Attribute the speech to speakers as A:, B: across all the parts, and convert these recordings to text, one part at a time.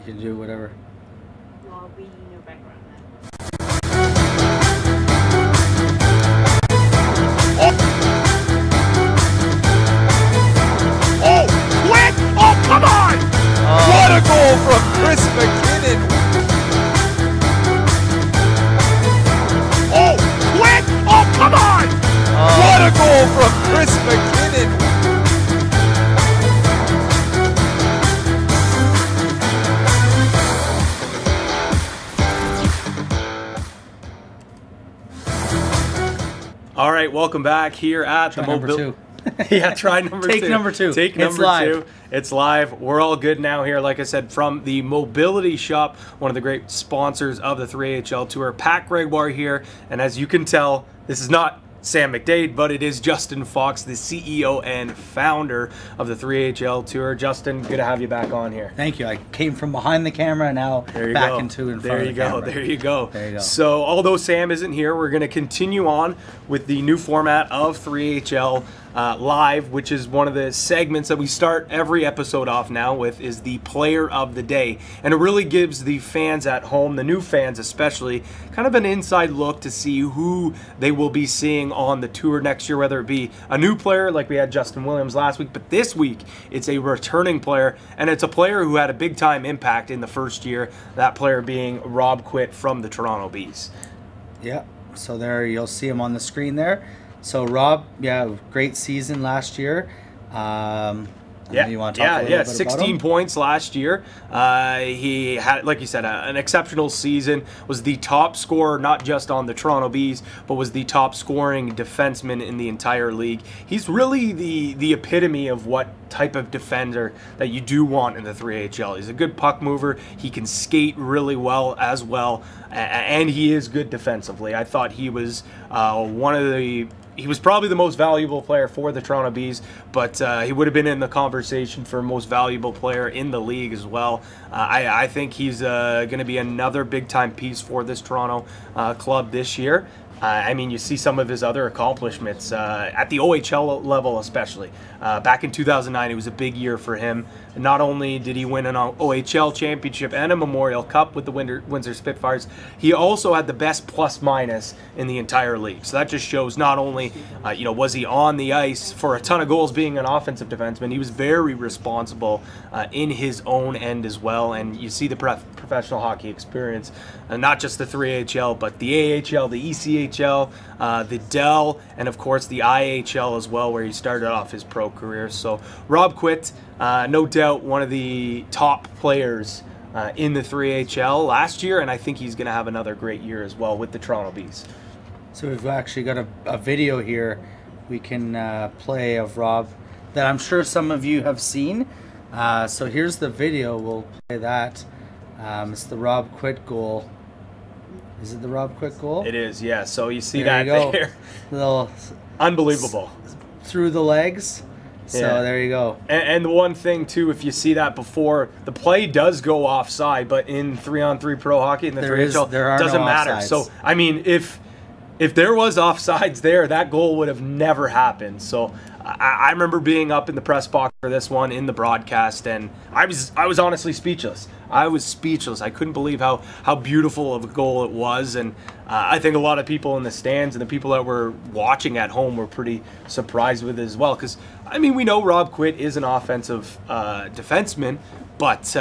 A: can do whatever.
B: I'll be in your background then.
C: Oh, Kwiet! Oh, come on! What a goal from Chris McKinnon! Oh, Kwiet! Oh, come on! What a goal from Chris McKinnon!
D: All right, welcome back here at
A: Try
D: the
A: number two.
D: Yeah, try number
A: Take
D: two.
A: number two.
D: Take
A: It's
D: number
A: live.
D: two. It's live. We're all good now here. Like I said, from the Mobility Shop, one of the great sponsors of the 3AHL Tour. Pat Gregoire here, and as you can tell, this is not Sam McDade, but it is Justin Fox, the CEO and founder of the 3AHL Tour. Justin, good to have you back on here.
A: Thank you. I came from behind the camera, and now
D: There you
A: back
D: go.
A: into in front
D: There
A: of
D: you
A: the
D: go.
A: camera.
D: There you go.
A: There you go.
D: So, although Sam isn't here, we're going to continue on with the new format of 3HL Live, which is one of the segments that we start every episode off now with, is the Player of the Day. And it really gives the fans at home, the new fans especially, kind of an inside look to see who they will be seeing on the tour next year, whether it be a new player like we had Justin Williams last week, but this week it's a returning player, and it's a player who had a big time impact in the first year, that player being Rob Kwiet from the Toronto Bees.
A: Yeah, so there you'll see him on the screen there. So Rob, yeah, great season last year. You want to talk a little bit
D: 16
A: about him?
D: points last year. He had, like you said, an exceptional season. Was the top scorer not just on the Toronto Bees, but was the top scoring defenseman in the entire league. He's really the epitome of what type of defender that you do want in the 3HL. He's a good puck mover. He can skate really well as well, and he is good defensively. I thought he was he was probably the most valuable player for the Toronto Bees, but he would have been in the conversation for most valuable player in the league as well. I think he's going to be another big-time piece for this Toronto club this year. I mean, you see some of his other accomplishments at the OHL level especially. Back in 2009, it was a big year for him. Not only did he win an OHL championship and a Memorial Cup with the Windsor Spitfires, he also had the best plus-minus in the entire league. So that just shows not only, was he on the ice for a ton of goals being an offensive defenseman, he was very responsible in his own end as well. And you see the professional hockey experience, not just the 3HL, but the AHL, the ECHL, the Dell, and of course the IHL as well, where he started off his pro career. So Rob Kwiet, no doubt one of the top players in the 3HL last year, and I think he's going to have another great year as well with the Toronto Bees.
A: So we've actually got a video here we can play of Rob that I'm sure some of you have seen. So here's the video. We'll play that. It's the Rob Kwiet goal. Is it the Rob Kwiet goal?
D: It is, yeah. So you see
A: There
D: that
A: you go.
D: there.
A: Little
D: Unbelievable.
A: through the legs. So
D: Yeah.
A: there you go.
D: And the one thing too, if you see that before, the play does go offside, but in 3-on-3 pro hockey in the 3HL,
A: there are
D: doesn't
A: no
D: matter.
A: offsides.
D: So I mean, if there was offsides there, that goal would have never happened. So I remember being up in the press box for this one in the broadcast, and I was honestly speechless. I was speechless. I couldn't believe how beautiful of a goal it was, and I think a lot of people in the stands and the people that were watching at home were pretty surprised with it as well. Because I mean, we know Rob Kwiet is an offensive defenseman, but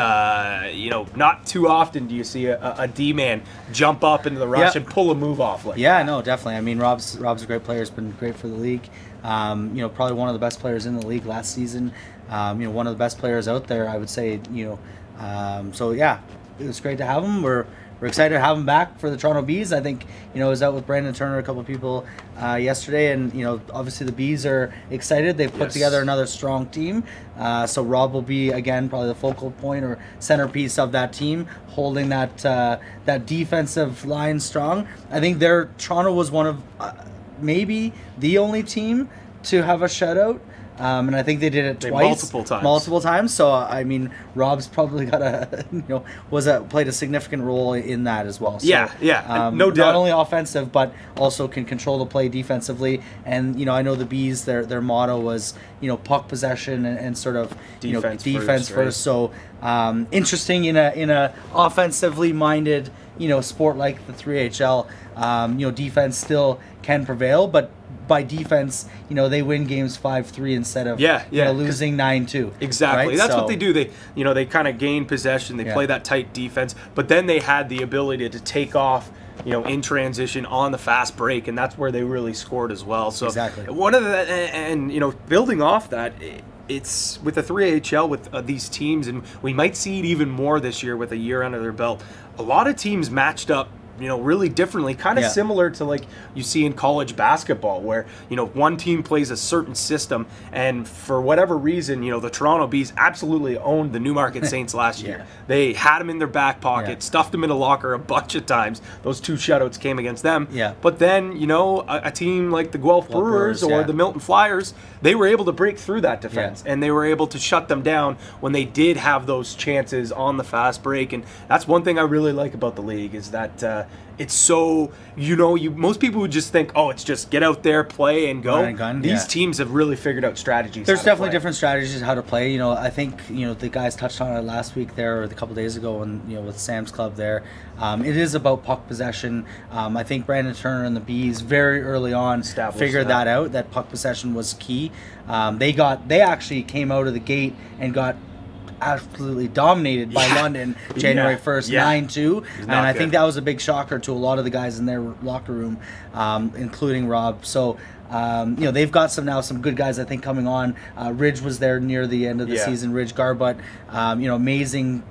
D: not too often do you see a D-man jump up into the rush and pull a move off like
A: Yeah, no, definitely. I mean, Rob's a great player. He's been great for the league. Probably one of the best players in the league last season. One of the best players out there, I would say. So yeah, it was great to have him. We're excited to have him back for the Toronto Bees. I think I was out with Brandon Turner, a couple of people yesterday, and obviously the Bees are excited. They've put together another strong team. So Rob will be again probably the focal point or centerpiece of that team, holding that defensive line strong. I think Toronto was one of maybe the only team to have a shutout and I think they did it twice,
D: multiple times.
A: So I mean, Rob's probably got played a significant role in that as well. So,
D: no doubt.
A: Not only offensive, but also can control the play defensively. And I know the Bees, their motto was puck possession and sort of defense first. Right? So interesting in a offensively minded sport like the 3HL. Defense still can prevail, but by defense, they win games 5-3 instead of losing 9-2.
D: Exactly.
A: Right?
D: That's what they do. They kind of gain possession. They play that tight defense, but then they had the ability to take off in transition on the fast break, and that's where they really scored as well. So
A: exactly.
D: One of the and building off that, it's with the 3HL with these teams, and we might see it even more this year with a year under their belt. A lot of teams matched up really differently, kind of similar to like you see in college basketball, where one team plays a certain system, and for whatever reason, the Toronto Bees absolutely owned the Newmarket Saints last year. They had them in their back pocket, stuffed them in a locker a bunch of times. Those 2 shutouts came against them. But then a team like the Guelph Brewers or the Milton Flyers, they were able to break through that defense, and they were able to shut them down when they did have those chances on the fast break. And that's one thing I really like about the league, is that it's so, most people would just think, oh, it's just get out there, play, and go. These teams have really figured out strategies.
A: There's definitely different strategies how to play. I think, the guys touched on it last week there, or a couple days ago, with Sam's Club there. It is about puck possession. I think Brandon Turner and the Bees very early on figured that out, that puck possession was key. They actually came out of the gate and got absolutely dominated by London January 1st, 9-2, and I think that was a big shocker to a lot of the guys in their locker room, including Rob. So they've got some good guys I think coming on. Ridge was there near the end of the season. Ridge Garbutt, amazing.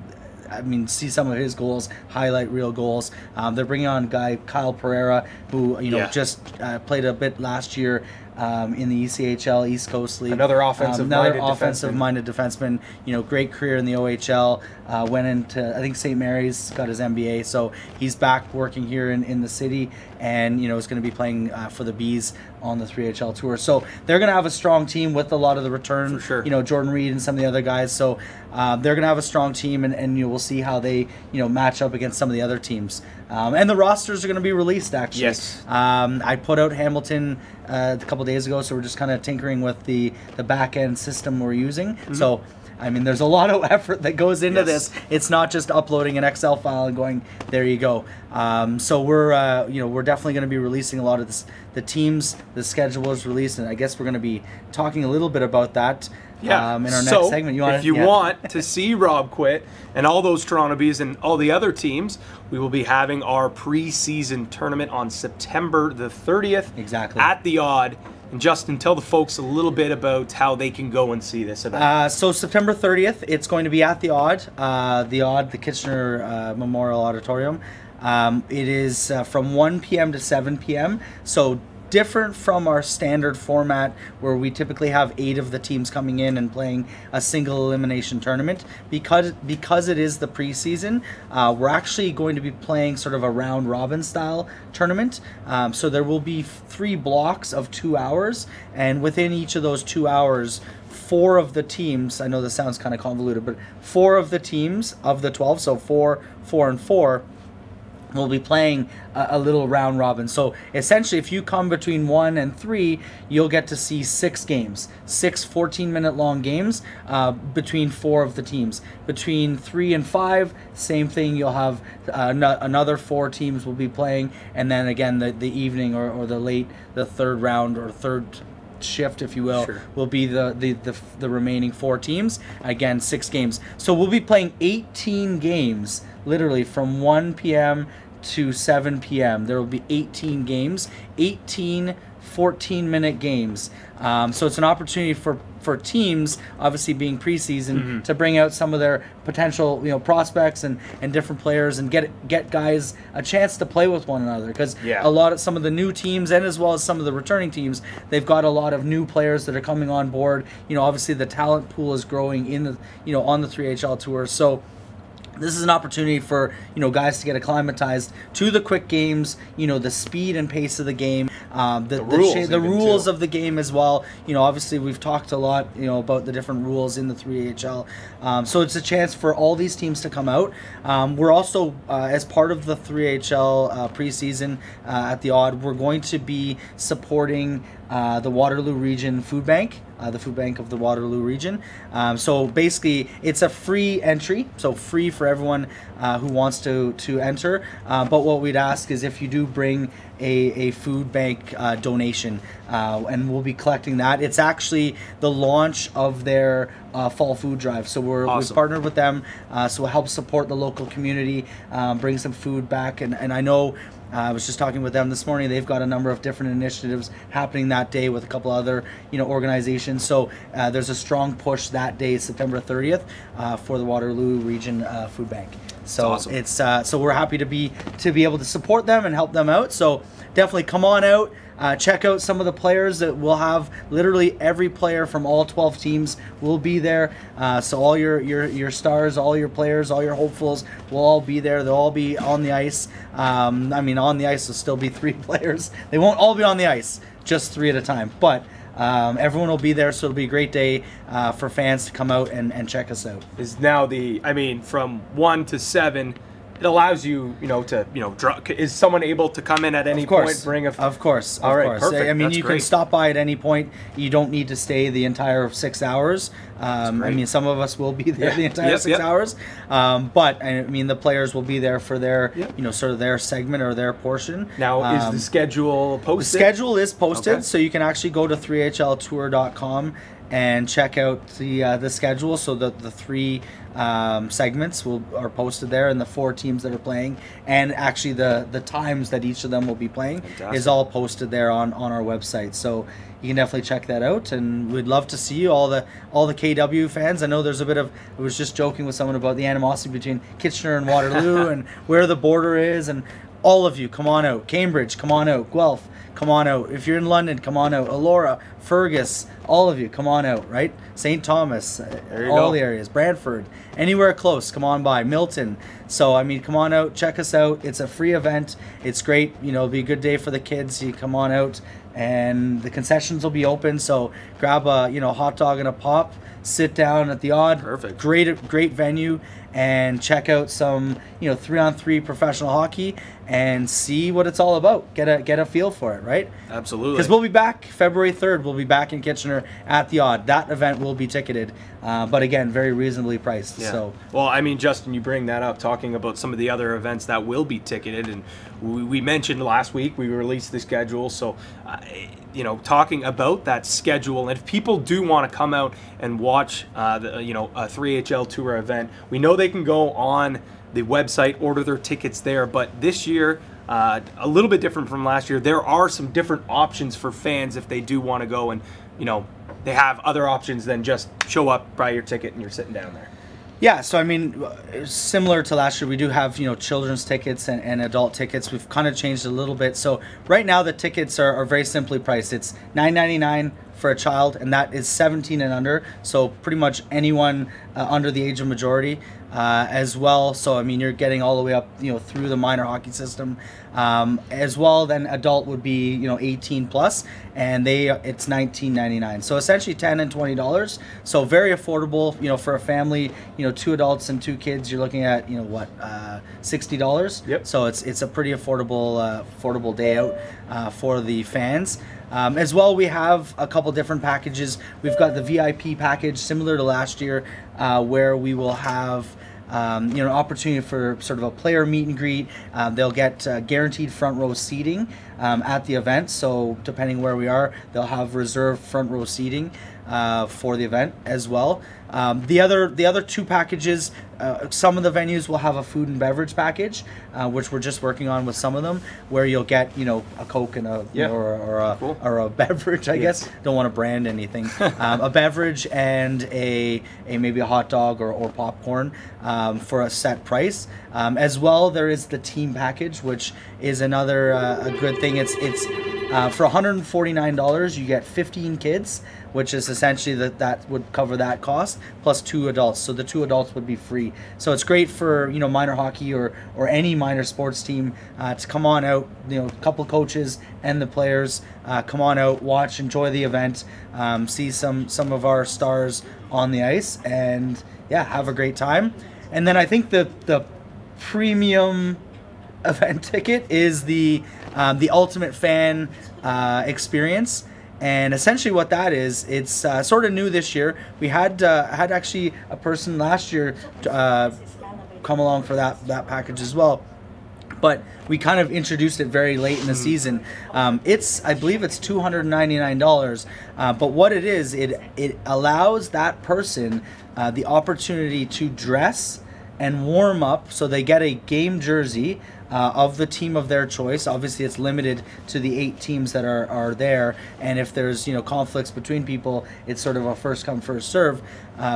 A: I mean, see some of his goals, highlight reel goals. They're bringing on a guy, Kyle Pereira, who just played a bit last year in the ECHL, East Coast League.
D: Another offensive-minded
A: defenseman. Great career in the OHL. Went into, I think, St. Mary's, got his MBA. So he's back working here in the city, and is going to be playing for the Bees on the 3HL tour. So they're going to have a strong team with a lot of the return.
D: For sure.
A: Jordan Reed and some of the other guys. So they're going to have a strong team, and we'll see how they match up against some of the other teams. And the rosters are going to be released, actually.
D: Yes.
A: I put out Hamilton a couple days ago, so we're just kind of tinkering with the back end system we're using. So I mean, there's a lot of effort that goes into this. It's not just uploading an Excel file and going, there you go. So we're definitely going to be releasing a lot of this. The teams, the schedule is released, and I guess we're going to be talking a little bit about that in our next segment.
D: If you want to see Rob Kwiet and all those Toronto Bees and all the other teams, we will be having our preseason tournament on September the 30th.
A: Exactly.
D: At the Odd. And Justin, tell the folks a little bit about how they can go and see this event.
A: So September 30th, it's going to be at the Odd, the Kitchener Memorial Auditorium. It is from 1 p.m. to 7 p.m. So different from our standard format where we typically have 8 of the teams coming in and playing a single elimination tournament. Because it is the preseason, we're actually going to be playing sort of a round robin style tournament. So there will be 3 blocks of 2 hours, and within each of those 2 hours, 4 of the teams, I know this sounds kind of convoluted, but 4 of the teams of the 12, so 4, 4, and 4, we'll be playing a little round robin. So essentially, if you come between 1 and 3, you'll get to see 6 games, 6 14-minute long games between 4 of the teams. Between 3 and 5, same thing. You'll have another 4 teams will be playing, and then again the evening or the third round or third shift, if you will, will be the remaining 4 teams. Again, 6 games. So we'll be playing 18 games, literally from 1 p.m. to 7 p.m. There will be 18 games, 18 14-minute games. So it's an opportunity for teams, obviously being preseason, to bring out some of their potential prospects and different players, and get guys a chance to play with one another, because some of the new teams, and as well as some of the returning teams, they've got a lot of new players that are coming on board. Obviously the talent pool is growing in the on the 3HL tour. So this is an opportunity for, guys to get acclimatized to the quick games, the speed and pace of the game, the rules of the game as well. Obviously we've talked a lot, about the different rules in the 3AHL. So it's a chance for all these teams to come out. We're also, as part of the 3AHL preseason at the Odd, we're going to be supporting the Waterloo Region Food Bank. The food bank of the Waterloo region. So basically it's a free entry, so free for everyone who wants to enter. But what we'd ask is if you do bring a food bank donation, and we'll be collecting that. It's actually the launch of their fall food drive. So we've partnered with them, so we'll help support the local community, bring some food back. And I know I was just talking with them this morning. They've got a number of different initiatives happening that day with a couple other, organizations. So there's a strong push that day, September 30th, for the Waterloo Region Food Bank. So
D: awesome.
A: It's so we're happy to be able to support them and help them out. So definitely come on out. Check out some of the players that we'll have. Literally every player from all 12 teams will be there. So all your stars, all your players, all your hopefuls will all be there. They'll all be on the ice. On the ice will still be 3 players. They won't all be on the ice, just 3 at a time. But everyone will be there, so it'll be a great day for fans to come out and check us out.
D: Is now from 1 to 7. It allows you, is someone able to come in at any point, bring a...
A: Of course.
D: All right, perfect.
A: You can stop by at any point. You don't need to stay the entire 6 hours. Some of us will be there the entire 6 hours. But, the players will be there for their, sort of their segment or their portion.
D: Now, is the schedule posted?
A: The schedule is posted, so you can actually go to 3hltour.com and check out the schedule. So the 3 segments are posted there, and the 4 teams that are playing, and actually the times that each of them will be playing is all posted there on our website. So you can definitely check that out, and we'd love to see you, all the KW fans. I know there's a bit of, I was just joking with someone about the animosity between Kitchener and Waterloo and where the border is, and all of you, come on out. Cambridge, come on out. Guelph, come on out. If you're in London, come on out. Elora, Fergus, all of you, come on out, right? St. Thomas, all the areas. Brantford, anywhere close, come on by. Milton. So, come on out, check us out. It's a free event. It's great. It'll be a good day for the kids. You come on out, and the concessions will be open. So grab a, hot dog and a pop, sit down at the Odd.
D: Perfect.
A: Great venue, and check out some, 3-on-3 professional hockey and see what it's all about. Get a feel for it, right?
D: Absolutely.
A: Because we'll be back February 3rd. We'll be back in Kitchener at the Odd. That event will be ticketed, but again, very reasonably priced.
D: Yeah.
A: So.
D: Well, Justin, you bring that up, talking about some of the other events that will be ticketed, and we mentioned last week we released the schedule. So, talking about that schedule, and if people do want to come out and watch a 3HL Tour event, we know they can go on the website, order their tickets there. But this year, a little bit different from last year. There are some different options for fans if they do want to go, and they have other options than just show up, buy your ticket, and you're sitting down there.
A: Yeah, so similar to last year, we do have children's tickets and adult tickets. We've kind of changed a little bit. So right now the tickets are very simply priced. It's $9.99 for a child, and that is 17 and under. So pretty much anyone under the age of majority as well. So you're getting all the way up through the minor hockey system as well. Then adult would be 18 plus, and it's $19.99. So essentially $10 and $20. So very affordable. For a family, 2 adults and 2 kids, you're looking at $60.
D: Yep.
A: So it's a pretty affordable day out for the fans. As well, we have a couple different packages. We've got the VIP package, similar to last year, where we will have an opportunity for sort of a player meet and greet. They'll get guaranteed front row seating at the event. So depending where we are, they'll have reserved front row seating for the event as well. The other 2 packages, some of the venues will have a food and beverage package, which we're just working on with some of them, where you'll get a Coke and or a beverage. I guess don't want to brand anything. A beverage and a maybe a hot dog or popcorn for a set price. As well, there is the team package, which is another a good thing. It's for $149 you get 15 kids which is essentially that would cover that cost plus 2 adults. So the 2 adults would be free. So it's great for, you know, minor hockey or any minor sports team to come on out. You know, a couple coaches and the players come on out, watch, enjoy the event, see some of our stars on the ice, and yeah, have a great time. And then I think the premium event ticket is the ultimate fan experience. And essentially what that is, it's sort of new this year. We had actually a person last year come along for that package as well, but we kind of introduced it very late in the season. I believe it's $299, but what it is, it allows that person the opportunity to dress and warm up, so they get a game jersey of the team of their choice. Obviously, it's limited to the 8 teams that are there, and if there's, you know, conflicts between people, it's sort of a first come first serve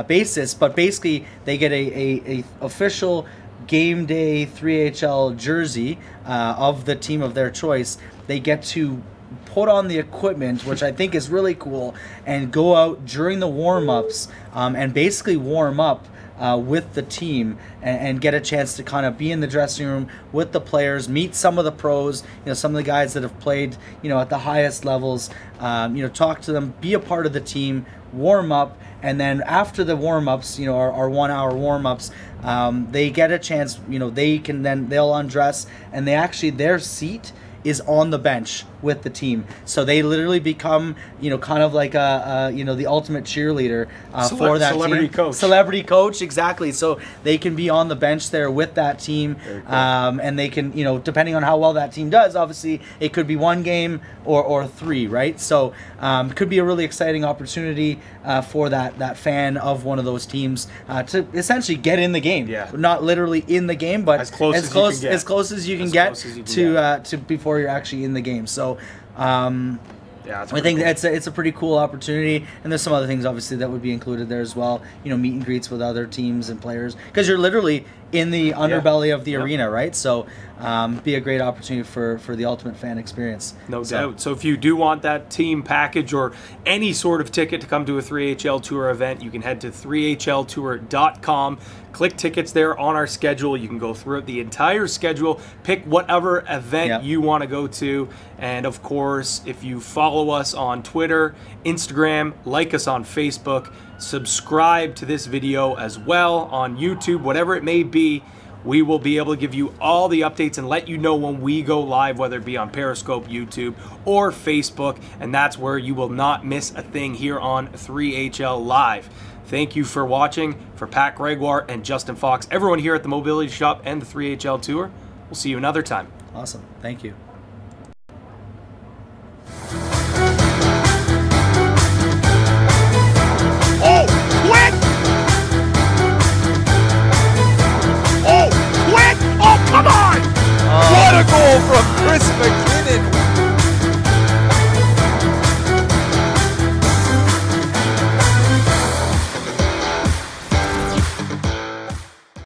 A: basis. But basically, they get a official game day 3HL jersey of the team of their choice. They get to put on the equipment, which I think is really cool, and go out during the warm-ups and basically warm up with the team and get a chance to kind of be in the dressing room with the players, meet some of the pros, you know, some of the guys that have played, you know, at the highest levels, you know, talk to them, be a part of the team, warm up, and then after the warm-ups, you know, our 1 hour warm-ups, they get a chance, you know, they'll undress, and their seat is on the bench with the team. So they literally become, you know, kind of like you know, the ultimate cheerleader for that
D: celebrity
A: team.
D: coach.
A: Celebrity coach, exactly. So they can be on the bench there with that team,
D: cool.
A: and they can, you know, depending on how well that team does, obviously it could be 1 game or 3, right? So it could be a really exciting opportunity for that fan of one of those teams to essentially get in the game.
D: Yeah.
A: Not literally in the game, but
D: as close
A: as you can get to before you're actually in the game. So
D: yeah,
A: I think it's a pretty cool opportunity, and there's some other things obviously that would be included there as well. You know, meet and greets with other teams and players, because you're literally in the underbelly of the arena, right? So be a great opportunity for the ultimate fan experience.
D: No doubt. So if you do want that team package or any sort of ticket to come to a 3HL Tour event, you can head to 3HLtour.com. Click tickets there on our schedule. You can go through the entire schedule, pick whatever event you want to go to. And of course, if you follow us on Twitter, Instagram, like us on Facebook, subscribe to this video as well on YouTube, whatever it may be, we will be able to give you all the updates and let you know when we go live, whether it be on Periscope, YouTube, or Facebook. And that's where you will not miss a thing here on 3HL Live. Thank you for watching. For Pat Gregoire and Justin Fox, everyone here at the Mobility Shop and the 3HL Tour, we'll see you another time.
A: Awesome. Thank you.